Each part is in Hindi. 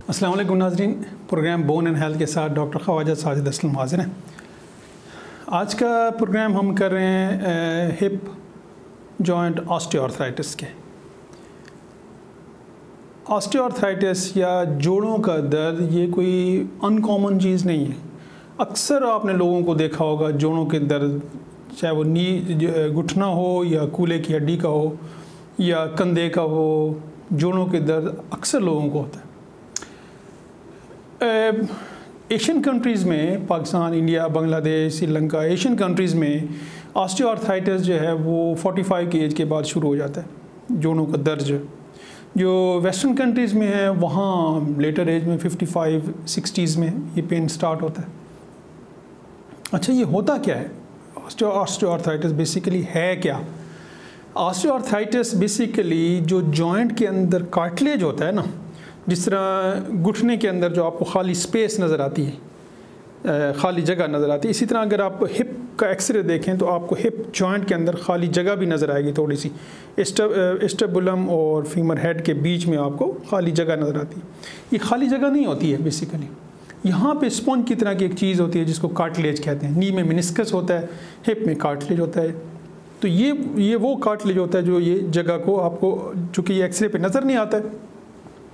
अस्सलाम वालेकुम नाज़रीन, प्रोग्राम बोन एंड हेल्थ के साथ डॉक्टर ख्वाजा साजिद असलम हाज़िर हैं। आज का प्रोग्राम हम कर रहे हैं हिप जॉइंट ऑस्टियोआर्थराइटिस के। ऑस्टियोआर्थराइटिस या जोड़ों का दर्द ये कोई अनकॉमन चीज़ नहीं है। अक्सर आपने लोगों को देखा होगा जोड़ों के दर्द, चाहे वो घुटना हो या कूल्हे की हड्डी का हो या कंधे का हो, जोड़ों के दर्द अक्सर लोगों को होता है। एशियन कंट्रीज़ में, Pakistan, India, Bangladesh, Sri Lanka, Asian countries में ऑस्टियोआर्थराइटिस जो है वो 45 की एज के बाद शुरू हो जाता है। जोड़ों का दर्द जो वेस्टर्न कंट्रीज़ में है वहाँ लेटर एज में 55, 60s में ये पेन स्टार्ट होता है। अच्छा, ये होता क्या है? ऑस्टियोआर्थराइटिस बेसिकली है क्या? ऑस्टियोआर्थराइटिस बेसिकली जो जॉइंट के अंदर कार्टिलेज होता है ना, जिस तरह घुटने के अंदर जो आपको खाली स्पेस नज़र आती है, खाली जगह नज़र आती है, इसी तरह अगर आप हिप का एक्सरे देखें तो आपको हिप जॉइंट के अंदर खाली जगह भी नज़र आएगी। थोड़ी सी स्टेबुलम और फीमर हेड के बीच में आपको खाली जगह नज़र आती है। ये खाली जगह नहीं होती है बेसिकली, यहाँ पे स्पंज की तरह की एक चीज़ होती है जिसको कार्टिलेज कहते हैं। नी में मेनिस्कस होता है, हिप में कार्टिलेज होता है। तो ये वो कार्टिलेज होता है जो ये जगह को आपको, चूँकि ये एक्सरे पे नज़र नहीं आता है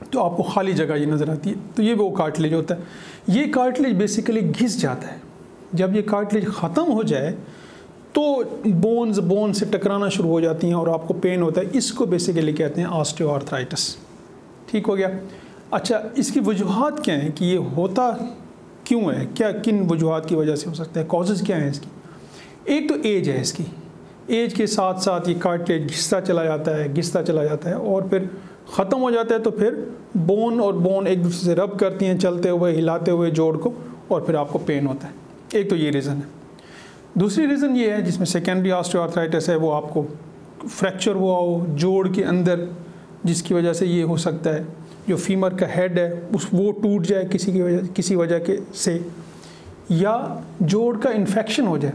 तो आपको खाली जगह ये नज़र आती है, तो ये वो कार्टिलेज होता है। ये कार्टिलेज बेसिकली घिस जाता है। जब ये कार्टिलेज ख़त्म हो जाए तो बोन से टकराना शुरू हो जाती हैं और आपको पेन होता है। इसको बेसिकली कहते हैं ऑस्टियोआर्थराइटिस। ठीक हो गया। अच्छा, इसकी वजूहात क्या हैं कि ये होता क्यों है, क्या किन वजूहात की वजह से हो सकता है, कॉजेज़ क्या हैं इसकी? एक तो एज है इसकी। एज के साथ साथ ये कार्टिलेज घिसता चला जाता है और फिर ख़त्म हो जाता है। तो फिर बोन और बोन एक दूसरे से रब करती हैं, चलते हुए, हिलाते हुए जोड़ को, और फिर आपको पेन होता है। एक तो ये रीज़न है। दूसरी रीज़न ये है जिसमें सेकेंडरी ऑस्टियोआर्थराइटिस है, वो आपको फ्रैक्चर हुआ हो जोड़ के अंदर, जिसकी वजह से ये हो सकता है। जो फीमर का हेड है वो टूट जाए किसी वजह के से, या जोड़ का इन्फेक्शन हो जाए,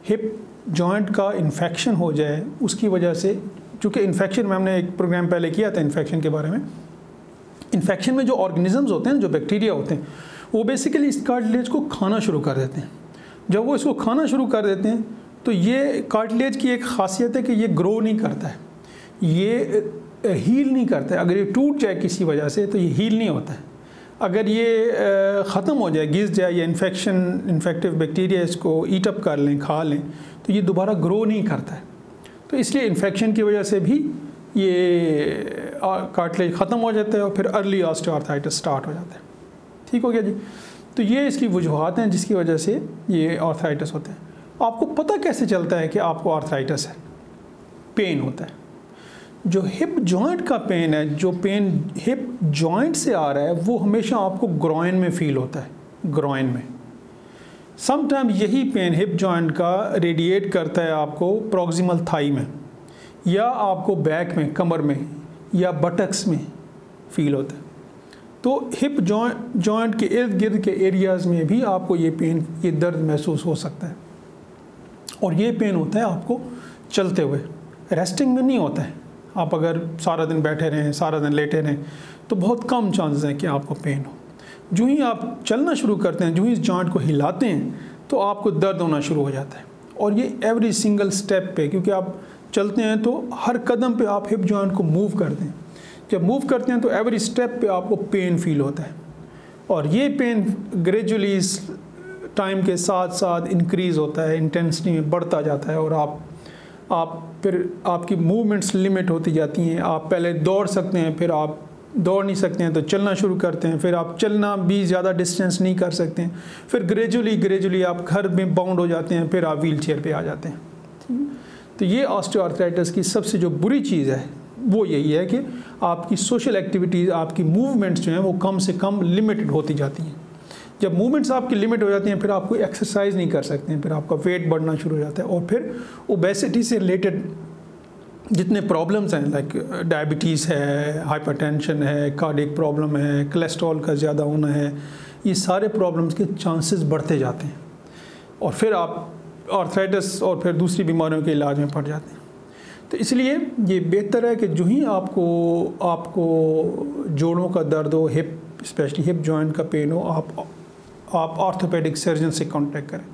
हिप जॉइंट का इन्फेक्शन हो जाए उसकी वजह से। चूँकि इन्फेक्शन में हमने एक प्रोग्राम पहले किया था इन्फेक्शन के बारे में। इन्फेक्शन में जो ऑर्गेनिजम्स होते हैं, जो बैक्टीरिया होते हैं, वो बेसिकली इस कार्टिलेज को खाना शुरू कर देते हैं। जब वो इसको खाना शुरू कर देते हैं तो ये कार्टिलेज की एक खासियत है कि ये ग्रो नहीं करता है, ये हील नहीं करता है। अगर ये टूट जाए किसी वजह से तो ये हील नहीं होता है। अगर ये ख़त्म हो जाए, घिस जाए, या इन्फेक्टिव बैक्टीरिया इसको ईट अप कर लें, खा लें, तो ये दोबारा ग्रो नहीं करता है। तो इसलिए इन्फेक्शन की वजह से भी ये कार्टिलेज ख़त्म हो जाता है और फिर अर्ली ऑस्टियोआर्थराइटिस स्टार्ट हो जाता है। ठीक हो गया जी। तो ये इसकी वजूहात हैं जिसकी वजह से ये आर्थराइटिस होते हैं। आपको पता कैसे चलता है कि आपको आर्थराइटिस है? पेन होता है। जो हिप जॉइंट का पेन है, जो पेन हिप जॉइंट से आ रहा है, वो हमेशा आपको ग्रॉइन में फील होता है, ग्रॉइन में। समटाइम यही पेन हिप जॉइंट का रेडिएट करता है आपको प्रॉक्सिमल थाई में, या आपको बैक में, कमर में, या बटक्स में फील होता है। तो हिप जॉइंट के इर्द गिर्द के एरियाज़ में भी आपको ये पेन, ये दर्द महसूस हो सकता है। और ये पेन होता है आपको चलते हुए, रेस्टिंग में नहीं होता है। आप अगर सारा दिन बैठे रहें, सारा दिन लेटे रहें, तो बहुत कम चांसेस हैं कि आपको पेन हो। जो ही आप चलना शुरू करते हैं, जो ही इस जॉइंट को हिलाते हैं, तो आपको दर्द होना शुरू हो जाता है। और ये एवरी सिंगल स्टेप पे, क्योंकि आप चलते हैं तो हर कदम पे आप हिप जॉइंट को मूव करते हैं। जब मूव करते हैं तो एवरी स्टेप पे आपको पेन फील होता है। और ये पेन ग्रेजुअली टाइम के साथ साथ इंक्रीज़ होता है, इंटेंसिटी में बढ़ता जाता है, और आप फिर आपकी मूवमेंट्स लिमिट होती जाती हैं। आप पहले दौड़ सकते हैं, फिर आप दौड़ नहीं सकते हैं तो चलना शुरू करते हैं, फिर आप चलना भी ज़्यादा डिस्टेंस नहीं कर सकते हैं, फिर ग्रेजुअली आप घर में बाउंड हो जाते हैं, फिर आप व्हील चेयर पर आ जाते हैं। तो ये ऑस्टियोआर्थराइटिस की सबसे जो बुरी चीज़ है वो यही है कि आपकी सोशल एक्टिविटीज़, आपकी मूवमेंट्स जो हैं वो कम से कम लिमिटेड होती जाती हैं। जब मूवमेंट्स आपकी लिमिट हो जाती हैं, फिर आप कोई एक्सरसाइज नहीं कर सकते हैं, फिर आपका वेट बढ़ना शुरू हो जाता है, और फिर ओबेसिटी से रिलेटेड जितने प्रॉब्लम्स हैं, लाइक डायबिटीज़ है, हाइपरटेंशन है, कार्डियक प्रॉब्लम है, कोलेस्ट्रॉल का ज़्यादा होना है, ये सारे प्रॉब्लम्स के चांसेस बढ़ते जाते हैं, और फिर आप आर्थराइटिस और फिर दूसरी बीमारियों के इलाज में पड़ जाते हैं। तो इसलिए ये बेहतर है कि जो ही आपको जोड़ों का दर्द हो, हिप स्पेशली हिप जॉइंट का पेन हो, आप ऑर्थोपेडिक सर्जन से कांटेक्ट करें।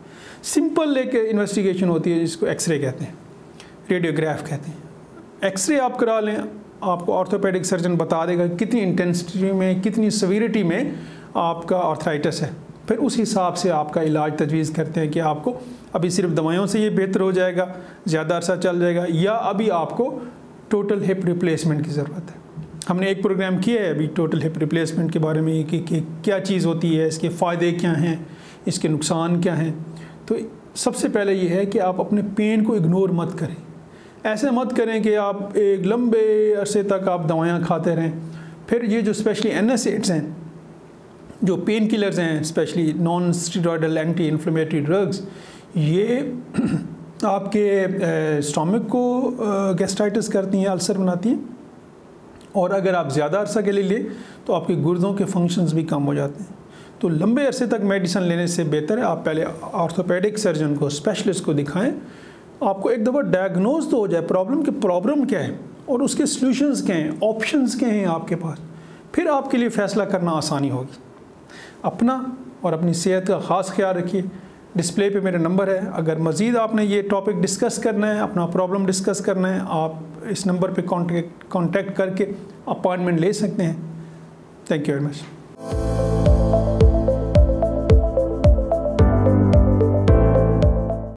सिंपल एक इन्वेस्टिगेशन होती है जिसको एक्सरे कहते हैं, रेडियोग्राफ कहते हैं। एक्सरे आप करा लें, आपको ऑर्थोपेडिक सर्जन बता देगा कितनी इंटेंसिटी में, कितनी सीवियरिटी में आपका आर्थराइटिस है। फिर उस हिसाब से आपका इलाज तजवीज़ करते हैं कि आपको अभी सिर्फ दवाइयों से ये बेहतर हो जाएगा, ज़्यादा अरसा चल जाएगा, या अभी आपको टोटल हिप रिप्लेसमेंट की ज़रूरत है। हमने एक प्रोग्राम किया है अभी टोटल हिप रिप्लेसमेंट के बारे में कि क्या चीज़ होती है, इसके फ़ायदे क्या हैं, इसके नुकसान क्या हैं। तो सबसे पहले ये है कि आप अपने पेन को इग्नोर मत करें। ऐसे मत करें कि आप एक लंबे अरसे तक आप दवाइयाँ खाते रहें। फिर ये जो स्पेशली NSAIDs हैं, जो पेन किलर्स हैं, specially non steroidal anti inflammatory drugs, ये आपके स्टमक को गैस्ट्राइटिस करती हैं, अल्सर बनाती हैं, और अगर आप ज़्यादा अरसा के लिए लें तो आपके गुर्दों के फंक्शंस भी कम हो जाते हैं। तो लंबे अरसे तक मेडिसिन लेने से बेहतर है आप पहले ऑर्थोपेडिक सर्जन को, स्पेशलिस्ट को दिखाएं। आपको एक दफ़ा डायग्नोज तो हो जाए प्रॉब्लम क्या है और उसके सॉल्यूशंस क्या हैं, ऑप्शंस क्या हैं आपके पास, फिर आपके लिए फ़ैसला करना आसानी होगी। अपना और अपनी सेहत का ख़ास ख्याल रखिए। डिस्प्ले पे मेरा नंबर है, अगर मज़ीद आपने ये टॉपिक डिस्कस करना है, अपना प्रॉब्लम डिस्कस करना है, आप इस नंबर पे कांटेक्ट करके अपॉइंटमेंट ले सकते हैं। Thank you very much.